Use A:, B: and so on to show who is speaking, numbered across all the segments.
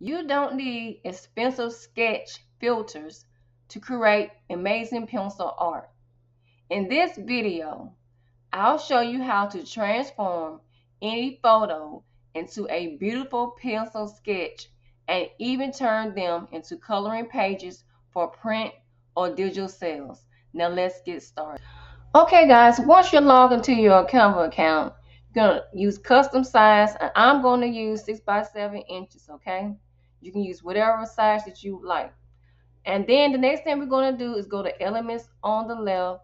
A: You don't need expensive sketch filters to create amazing pencil art. In this video, I'll show you how to transform any photo into a beautiful pencil sketch and even turn them into coloring pages for print or digital sales. Now let's get started. Okay guys, once you're logged into your Canva account, you're going to use custom size, and I'm going to use 6 by 7 inches, okay? You can use whatever size that you like. And then the next thing we're going to do is go to elements on the left,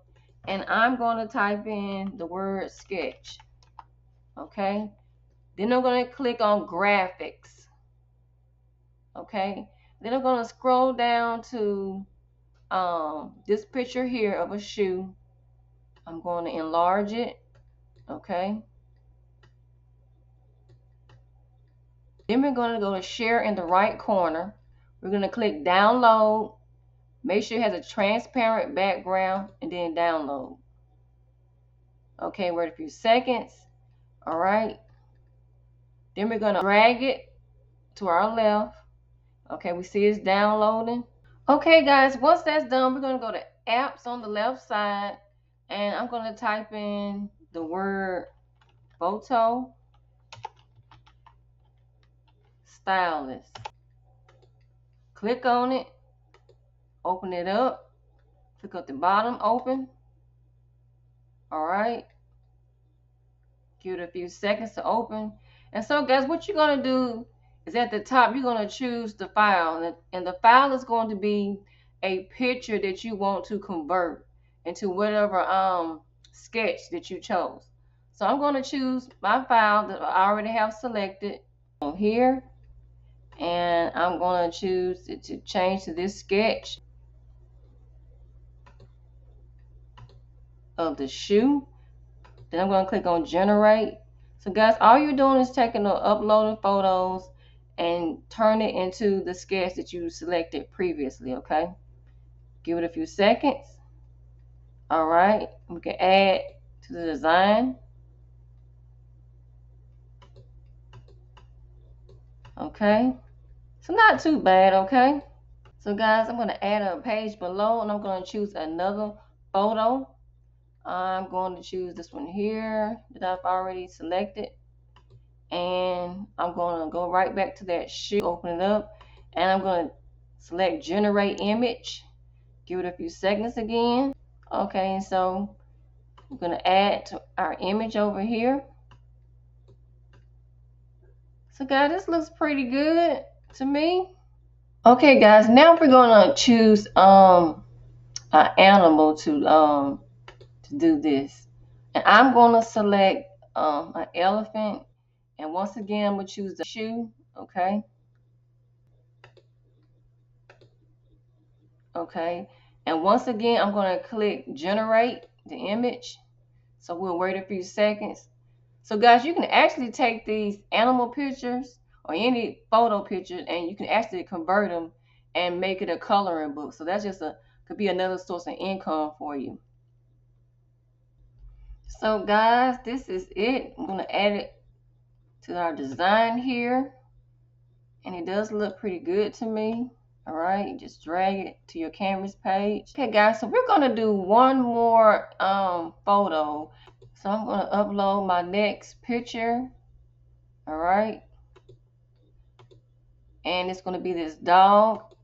A: and I'm going to type in the word sketch, okay? Then I'm going to click on graphics, okay? Then I'm going to scroll down to this picture here of a shoe. I'm going to enlarge it, okay? Then we're going to go to share in the right corner. We're going to click download. Make sure it has a transparent background and then download. Okay, wait a few seconds. All right. Then we're going to drag it to our left. Okay, we see it's downloading. Okay, guys, once that's done, we're going to go to apps on the left side, and I'm going to type in the word photo stylist. Click on it, open it up, click at the bottom, open. All right, give it a few seconds to open. And so guys, what you're going to do is at the top, you're going to choose the file, and the file is going to be a picture that you want to convert into whatever sketch that you chose. So I'm going to choose my file that I already have selected here, and I'm going to choose it to change to this sketch of the shoe. Then I'm going to click on generate. So guys, all you're doing is taking the uploaded photos and turn it into the sketch that you selected previously, okay? Give it a few seconds. All right, we can add to the design. Okay, so not too bad, okay? So guys, I'm going to add a page below, and I'm going to choose another photo. I'm going to choose this one here that I've already selected, and I'm going to go right back to that shoe, open it up, and I'm going to select generate image. Give it a few seconds again. Okay, and so we're going to add to our image over here. So guys, this looks pretty good to me. Okay guys, now we're going to choose an animal to do this, and I'm going to select an elephant, and once again I'm going to choose the shoe. Okay, and once again I'm going to click generate the image. So we'll wait a few seconds. So guys, you can actually take these animal pictures or any photo pictures, and you can actually convert them and make it a coloring book. So that's just could be another source of income for you. So guys, this is it. I'm going to add it to our design here, and it does look pretty good to me. All right, just drag it to your canvas page. Okay guys, so we're going to do one more photo. So I'm going to upload my next picture. All right, and it's going to be this dog.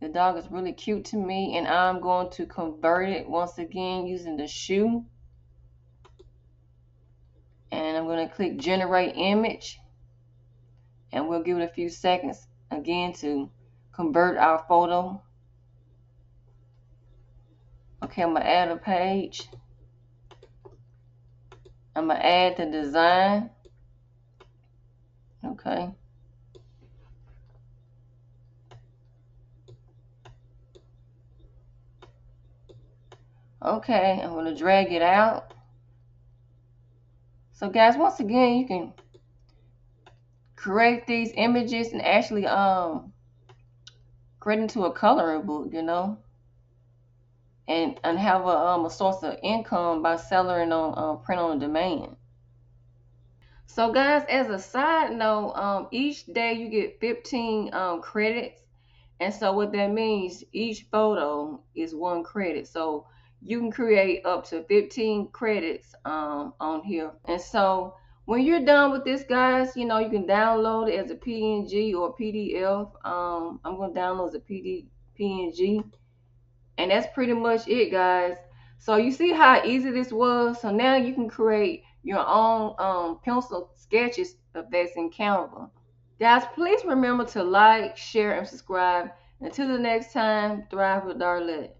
A: The dog is really cute to me, and I'm going to convert it once again using the shoe. And I'm going to click generate image, and we'll give it a few seconds again to convert our photo. Okay, I'm going to add a page. I'm going to add the design. Okay. Okay, I'm going to drag it out. So guys, once again, you can create these images and actually create into a coloring book, you know, and have a source of income by selling on print on demand. So guys, as a side note, each day you get 15 credits. And so what that means, each photo is 1 credit. So you can create up to 15 credits on here. And so when you're done with this, guys, you know, you can download it as a PNG or PDF. I'm going to download as a PNG. And that's pretty much it, guys. So you see how easy this was? So now you can create your own pencil sketches that's in Canva. Guys, please remember to like, share, and subscribe. Until the next time, thrive with Darlett.